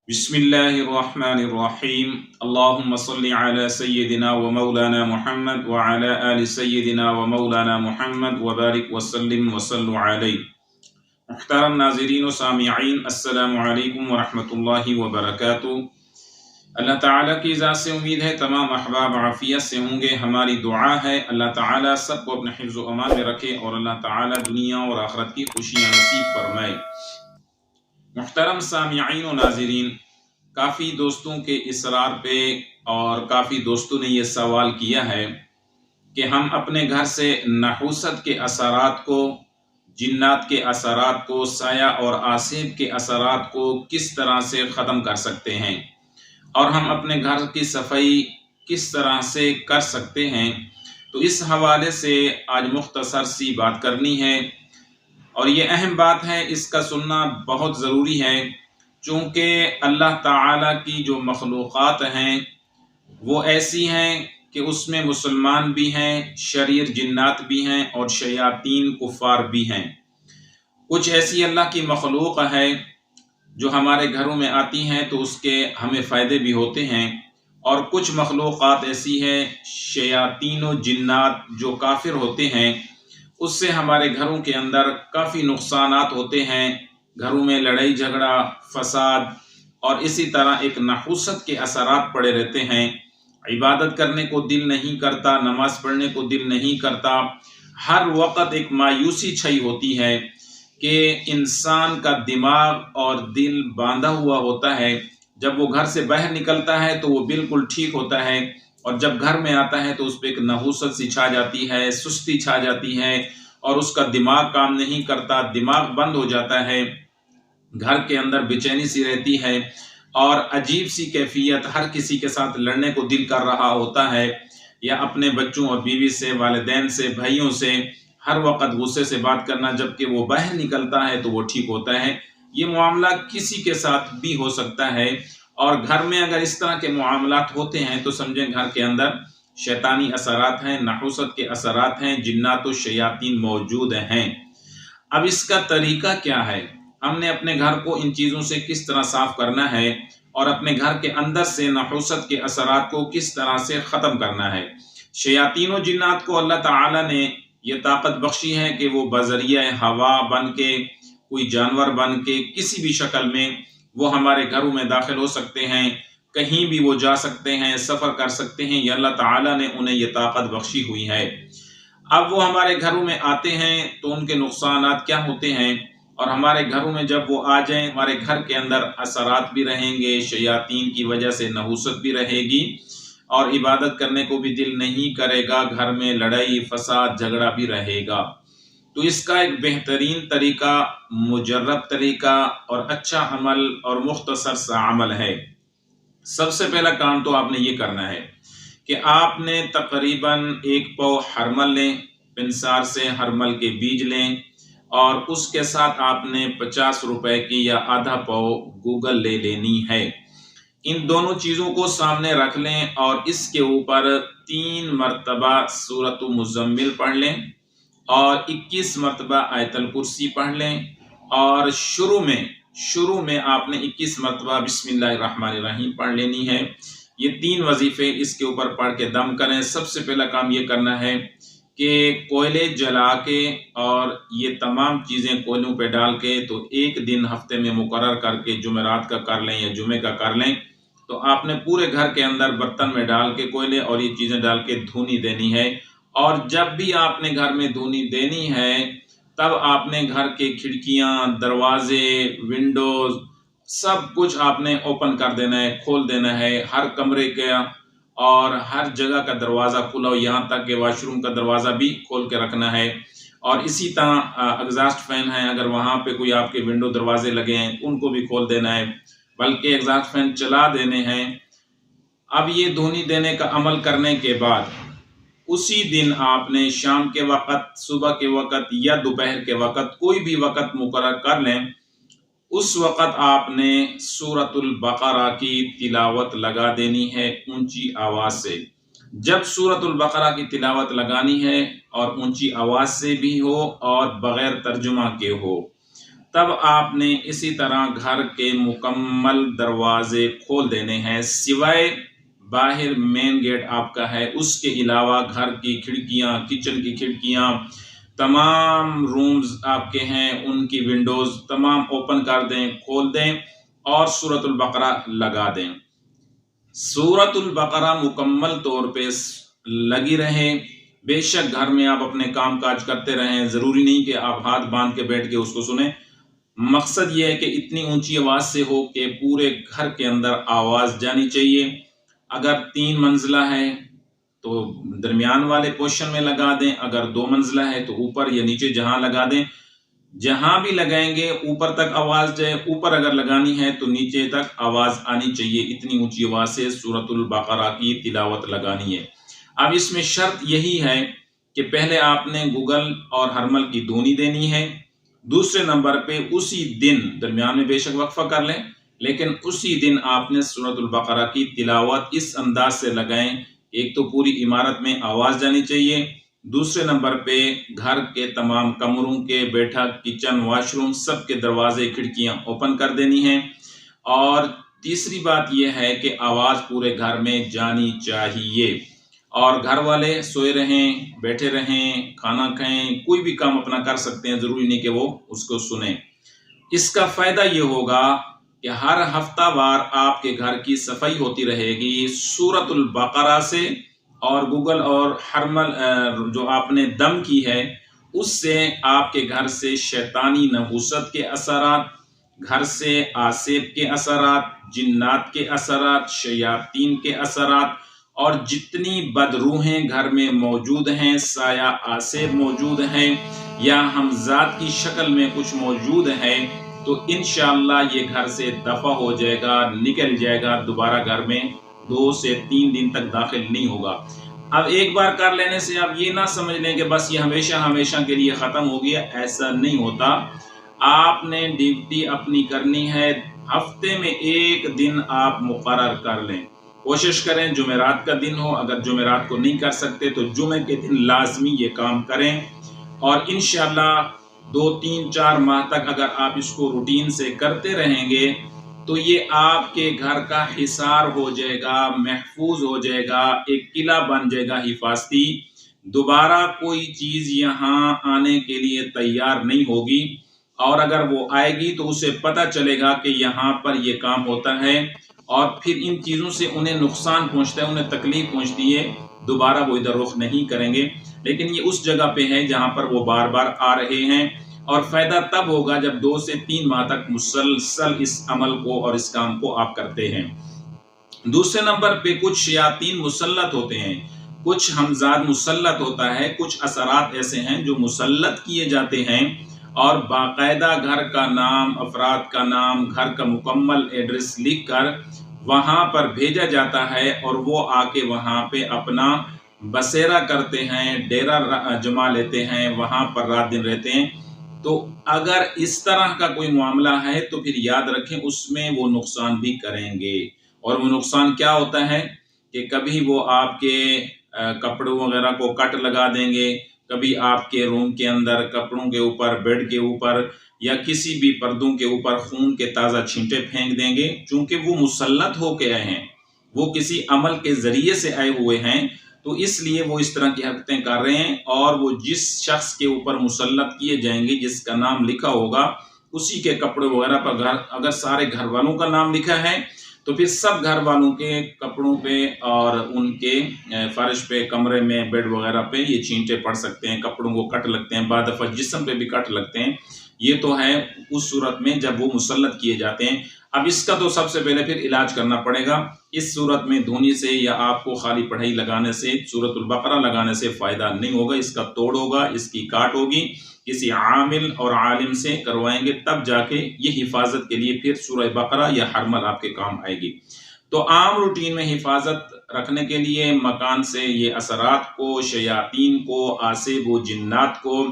بسم اللہ الرحمن الرحیم اللہم صلی علی سیدنا و مولانا محمد وعلی آل سیدنا و مولانا محمد وبارک وسلم وصلو علیہ۔ محترم ناظرین و سامعین، السلام علیکم ورحمۃ اللہ وبرکاتہ۔ اللہ تعالیٰ کی ذات سے امید ہے تمام احباب عافیت سے ہوں گے۔ ہماری دعا ہے اللہ تعالیٰ سب کو اپنے حفظ و امان میں رکھے اور اللہ تعالیٰ دنیا اور آخرت کی خوشیاں نصیب فرمائے۔ محترم سامعین و ناظرین، کافی دوستوں کے اصرار پہ اور کافی دوستوں نے یہ سوال کیا ہے کہ ہم اپنے گھر سے نحوست کے اثرات کو، جنات کے اثرات کو، سایہ اور آسیب کے اثرات کو کس طرح سے ختم کر سکتے ہیں، اور ہم اپنے گھر کی صفائی کس طرح سے کر سکتے ہیں۔ تو اس حوالے سے آج مختصر سی بات کرنی ہے، اور یہ اہم بات ہے، اس کا سننا بہت ضروری ہے، چونکہ اللہ تعالیٰ کی جو مخلوقات ہیں وہ ایسی ہیں کہ اس میں مسلمان بھی ہیں، شریر جنات بھی ہیں، اور شیاطین کفار بھی ہیں۔ کچھ ایسی اللہ کی مخلوق ہے جو ہمارے گھروں میں آتی ہیں تو اس کے ہمیں فائدے بھی ہوتے ہیں، اور کچھ مخلوقات ایسی ہیں شیاطین و جنات جو کافر ہوتے ہیں، اس سے ہمارے گھروں کے اندر کافی نقصانات ہوتے ہیں۔ گھروں میں لڑائی جھگڑا، فساد، اور اسی طرح ایک نحوست کے اثرات پڑے رہتے ہیں۔ عبادت کرنے کو دل نہیں کرتا، نماز پڑھنے کو دل نہیں کرتا، ہر وقت ایک مایوسی چھائی ہوتی ہے کہ انسان کا دماغ اور دل باندھا ہوا ہوتا ہے۔ جب وہ گھر سے باہر نکلتا ہے تو وہ بالکل ٹھیک ہوتا ہے، اور جب گھر میں آتا ہے تو اس پہ ایک نحوست سی چھا جاتی ہے، سستی چھا جاتی ہے، اور اس کا دماغ کام نہیں کرتا، دماغ بند ہو جاتا ہے، گھر کے اندر بے چینی سی رہتی ہے، اور عجیب سی کیفیت، ہر کسی کے ساتھ لڑنے کو دل کر رہا ہوتا ہے، یا اپنے بچوں اور بیوی سے، والدین سے، بھائیوں سے ہر وقت غصے سے بات کرنا، جبکہ وہ باہر نکلتا ہے تو وہ ٹھیک ہوتا ہے۔ یہ معاملہ کسی کے ساتھ بھی ہو سکتا ہے، اور گھر میں اگر اس طرح کے معاملات ہوتے ہیں تو سمجھیں گھر کے اندر شیطانی اثرات ہیں، نحوست کے اثرات ہیں، جنات و شیاطین موجود ہیں۔ اب اس کا طریقہ کیا ہے؟ ہم نے اپنے گھر کو ان چیزوں سے کس طرح صاف کرنا ہے، اور اپنے گھر کے اندر سے نحوست کے اثرات کو کس طرح سے ختم کرنا ہے۔ شیاطین و جنات کو اللہ تعالیٰ نے یہ طاقت بخشی ہے کہ وہ بذریعہ ہوا بن کے، کوئی جانور بن کے، کسی بھی شکل میں وہ ہمارے گھروں میں داخل ہو سکتے ہیں، کہیں بھی وہ جا سکتے ہیں، سفر کر سکتے ہیں، یہ اللہ تعالیٰ نے انہیں یہ طاقت بخشی ہوئی ہے۔ اب وہ ہمارے گھروں میں آتے ہیں تو ان کے نقصانات کیا ہوتے ہیں، اور ہمارے گھروں میں جب وہ آ جائیں، ہمارے گھر کے اندر اثرات بھی رہیں گے، شیاطین کی وجہ سے نحوست بھی رہے گی، اور عبادت کرنے کو بھی دل نہیں کرے گا، گھر میں لڑائی فساد جھگڑا بھی رہے گا۔ تو اس کا ایک بہترین طریقہ، مجرب طریقہ اور اچھا عمل اور مختصر سا عمل ہے۔ سب سے پہلا کام تو آپ نے یہ کرنا ہے کہ آپ نے تقریباً 1 پاؤ ہرمل لیں، پنسار سے ہرمل کے بیج لیں، اور اس کے ساتھ آپ نے 50 روپے کی یا آدھا پاؤ گوگل لے لینی ہے۔ ان دونوں چیزوں کو سامنے رکھ لیں، اور اس کے اوپر 3 مرتبہ سورۃ مزمل پڑھ لیں، اور 21 مرتبہ آیت الکرسی پڑھ لیں، اور شروع میں آپ نے 21 مرتبہ بسم اللہ الرحمن الرحیم پڑھ لینی ہے۔ یہ 3 وظیفے اس کے اوپر پڑھ کے دم کریں۔ سب سے پہلا کام یہ کرنا ہے کہ کوئلے جلا کے، اور یہ تمام چیزیں کوئلوں پہ ڈال کے، تو 1 دن ہفتے میں مقرر کر کے جمعرات کا کر لیں یا جمعے کا کر لیں، تو آپ نے پورے گھر کے اندر برتن میں ڈال کے کوئلے اور یہ چیزیں ڈال کے دھونی دینی ہے۔ اور جب بھی آپ نے گھر میں دھونی دینی ہے، تب آپ نے گھر کے کھڑکیاں، دروازے، ونڈوز، سب کچھ آپ نے اوپن کر دینا ہے، کھول دینا ہے، ہر کمرے کا اور ہر جگہ کا دروازہ کھلا ہو، یہاں تک کہ واش روم کا دروازہ بھی کھول کے رکھنا ہے۔ اور اسی طرح ایگزاسٹ فین ہیں، اگر وہاں پہ کوئی آپ کے ونڈو دروازے لگے ہیں ان کو بھی کھول دینا ہے، بلکہ ایگزاسٹ فین چلا دینے ہیں۔ اب یہ دھونی دینے کا عمل کرنے کے بعد اسی دن آپ نے شام کے وقت، صبح کے وقت یا دوپہر کے وقت، کوئی بھی وقت مقرر کر لیں، اس وقت آپ نے سورۃ البقرہ کی تلاوت لگا دینی ہے اونچی آواز سے۔ جب سورۃ البقرہ کی تلاوت لگانی ہے، اور اونچی آواز سے بھی ہو اور بغیر ترجمہ کے ہو، تب آپ نے اسی طرح گھر کے مکمل دروازے کھول دینے ہیں، سوائے باہر مین گیٹ آپ کا ہے، اس کے علاوہ گھر کی کھڑکیاں، کچن کی کھڑکیاں، تمام رومز آپ کے ہیں ان کی ونڈوز تمام اوپن کر دیں، کھول دیں اور سورۃ البقرہ لگا دیں۔ سورۃ البقرہ مکمل طور پہ لگی رہے۔ بے شک گھر میں آپ اپنے کام کاج کرتے رہیں، ضروری نہیں کہ آپ ہاتھ باندھ کے بیٹھ کے اس کو سنیں۔ مقصد یہ ہے کہ اتنی اونچی آواز سے ہو کہ پورے گھر کے اندر آواز جانی چاہیے۔ اگر 3 منزلہ ہے تو درمیان والے پورشن میں لگا دیں، اگر 2 منزلہ ہے تو اوپر یا نیچے جہاں لگا دیں، جہاں بھی لگائیں گے اوپر تک آواز جائے، اوپر اگر لگانی ہے تو نیچے تک آواز آنی چاہیے، اتنی اونچی آواز سے سورۃ البقرہ کی تلاوت لگانی ہے۔ اب اس میں شرط یہی ہے کہ پہلے آپ نے گوگل اور ہرمل کی دونی دینی ہے، دوسرے نمبر پہ اسی دن، درمیان میں بے شک وقفہ کر لیں لیکن اسی دن آپ نے سورۃ البقرہ کی تلاوت اس انداز سے لگائیں، ایک تو پوری عمارت میں آواز جانی چاہیے، دوسرے نمبر پہ گھر کے تمام کمروں کے، بیٹھک، کچن، واش روم سب کے دروازے کھڑکیاں اوپن کر دینی ہیں، اور تیسری بات یہ ہے کہ آواز پورے گھر میں جانی چاہیے، اور گھر والے سوئے رہیں، بیٹھے رہیں، کھانا کھائیں، کوئی بھی کام اپنا کر سکتے ہیں، ضروری نہیں کہ وہ اس کو سنیں۔ اس کا فائدہ یہ ہوگا کہ ہر ہفتہ وار آپ کے گھر کی صفائی ہوتی رہے گی سورۃ البقرہ سے، اور گوگل اور ہرمل جو آپ نے دم کی ہے اس سے آپ کے گھر سے شیطانی نحوست کے اثرات، گھر سے آسیب کے اثرات، جنات کے اثرات، شیاطین کے اثرات، اور جتنی بدروحیں گھر میں موجود ہیں، سایہ آسیب موجود ہیں یا ہمزاد کی شکل میں کچھ موجود ہے، تو انشاءاللہ یہ گھر سے دفع ہو جائے گا، نکل جائے گا، دوبارہ گھر میں 2 سے 3 دن تک داخل نہیں ہوگا۔ اب ایک بار کر لینے سے آپ یہ نہ سمجھ لیں کہ بس یہ ہمیشہ ہمیشہ کے لیے ختم ہو گیا، ایسا نہیں ہوتا۔ آپ نے ڈیوٹی اپنی کرنی ہے، ہفتے میں 1 دن آپ مقرر کر لیں، کوشش کریں جمعرات کا دن ہو، اگر جمعرات کو نہیں کر سکتے تو جمعہ کے دن لازمی یہ کام کریں، اور انشاءاللہ 2 3 4 ماہ تک اگر آپ اس کو روٹین سے کرتے رہیں گے تو یہ آپ کے گھر کا حصار ہو جائے گا، محفوظ ہو جائے گا، ایک قلعہ بن جائے گا حفاظتی، دوبارہ کوئی چیز یہاں آنے کے لیے تیار نہیں ہوگی، اور اگر وہ آئے گی تو اسے پتہ چلے گا کہ یہاں پر یہ کام ہوتا ہے، اور پھر ان چیزوں سے انہیں نقصان پہنچتا ہے، انہیں تکلیف پہنچتی ہے، دوبارہ وہ ادھر رخ نہیں کریں گے۔ لیکن یہ اس جگہ پہ ہے جہاں پر وہ بار بار آ رہے ہیں، اور فائدہ تب ہوگا جب 2 سے 3 ماہ تک مسلسل اس عمل کو اور اس کام کو آپ کرتے ہیں۔ دوسرے نمبر پہ کچھ شیاطین مسلط ہوتے ہیں، کچھ ہمزاد مسلط ہوتا ہے، کچھ اثرات ایسے ہیں جو مسلط کیے جاتے ہیں، اور باقاعدہ گھر کا نام، افراد کا نام، گھر کا مکمل ایڈریس لکھ کر وہاں پر بھیجا جاتا ہے، اور وہ آ کے وہاں پہ اپنا بسیرا کرتے ہیں، ڈیرا جما لیتے ہیں، وہاں پر رات دن رہتے ہیں۔ تو اگر اس طرح کا کوئی معاملہ ہے تو پھر یاد رکھیں اس میں وہ نقصان بھی کریں گے، اور وہ نقصان کیا ہوتا ہے کہ کبھی وہ آپ کے کپڑوں وغیرہ کو کٹ لگا دیں گے، کبھی آپ کے روم کے اندر کپڑوں کے اوپر، بیڈ کے اوپر، یا کسی بھی پردوں کے اوپر خون کے تازہ چھینٹے پھینک دیں گے، چونکہ وہ مسلط ہو کے آئے ہیں، وہ کسی عمل کے ذریعے سے آئے ہوئے ہیں، تو اس لیے وہ اس طرح کی حرکتیں کر رہے ہیں، اور وہ جس شخص کے اوپر مسلط کیے جائیں گے، جس کا نام لکھا ہوگا، اسی کے کپڑے وغیرہ پر اگر سارے گھر والوں کا نام لکھا ہے تو پھر سب گھر والوں کے کپڑوں پہ اور ان کے فرش پہ، کمرے میں، بیڈ وغیرہ پہ یہ چھینٹے پڑ سکتے ہیں، کپڑوں کو کٹ لگتے ہیں، بعض دفعہ جسم پہ بھی کٹ لگتے ہیں۔ یہ تو ہے اس صورت میں جب وہ مسلط کیے جاتے ہیں۔ اب اس کا تو سب سے پہلے پھر علاج کرنا پڑے گا۔ اس صورت میں دھونی سے یا آپ کو خالی پڑھائی لگانے سے، سورۃ البقرہ لگانے سے فائدہ نہیں ہوگا، اس کا توڑ ہوگا، اس کی کاٹ ہوگی، کسی عامل اور عالم سے کروائیں گے، تب جا کے یہ حفاظت کے لیے پھر سورہ بقرہ یا حرمل آپ کے کام آئے گی۔ تو عام روٹین میں حفاظت رکھنے کے لیے مکان سے یہ اثرات کو، شیاطین کو، آسیب و جنات کو،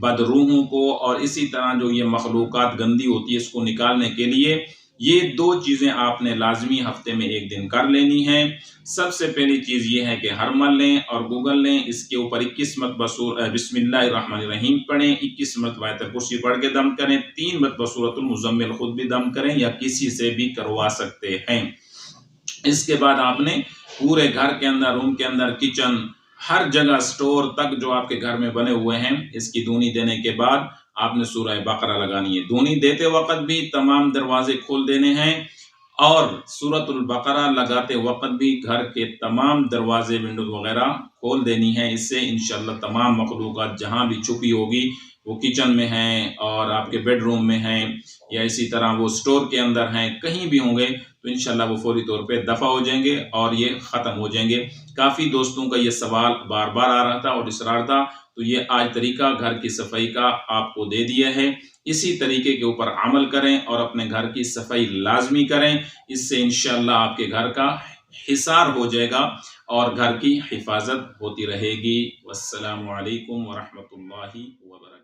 بدروحوں کو، اور اسی طرح جو یہ مخلوقات گندی ہوتی ہے اس کو نکالنے کے لیے یہ 2 چیزیں آپ نے لازمی ہفتے میں 1 دن کر لینی ہیں۔ سب سے پہلی چیز یہ ہے کہ ہرمل لیں اور گوگل لیں، اس کے اوپر 21 مرتبہ بسم اللہ الرحمن الرحیم پڑھیں، 21 مرتبہ آیت الکرسی پڑھ کے دم کریں، 3 مرتبہ سورۃ المزمل خود بھی دم کریں یا کسی سے بھی کروا سکتے ہیں۔ اس کے بعد آپ نے پورے گھر کے اندر، روم کے اندر، کچن، ہر جگہ سٹور تک جو آپ کے گھر میں بنے ہوئے ہیں، اس کی دھونی دینے کے بعد آپ نے سورہ بقرہ لگانی ہے۔ دھونی دیتے وقت بھی تمام دروازے کھول دینے ہیں اور سورۃ البقرہ لگاتے وقت بھی گھر کے تمام دروازے، ونڈوز وغیرہ کھول دینی ہے۔ اس سے انشاءاللہ تمام مخلوقات جہاں بھی چھپی ہوگی، وہ کچن میں ہیں اور آپ کے بیڈ روم میں ہیں یا اسی طرح وہ سٹور کے اندر ہیں، کہیں بھی ہوں گے تو انشاءاللہ وہ فوری طور پہ دفع ہو جائیں گے اور یہ ختم ہو جائیں گے۔ کافی دوستوں کا یہ سوال بار بار آ رہا تھا اور اصرار تھا، تو یہ آج طریقہ گھر کی صفائی کا آپ کو دے دیا ہے۔ اسی طریقے کے اوپر عمل کریں اور اپنے گھر کی صفائی لازمی کریں، اس سے انشاءاللہ آپ کے گھر کا حصار ہو جائے گا اور گھر کی حفاظت ہوتی رہے گی۔ والسلام علیکم ورحمۃ اللہ وبرکاتہ۔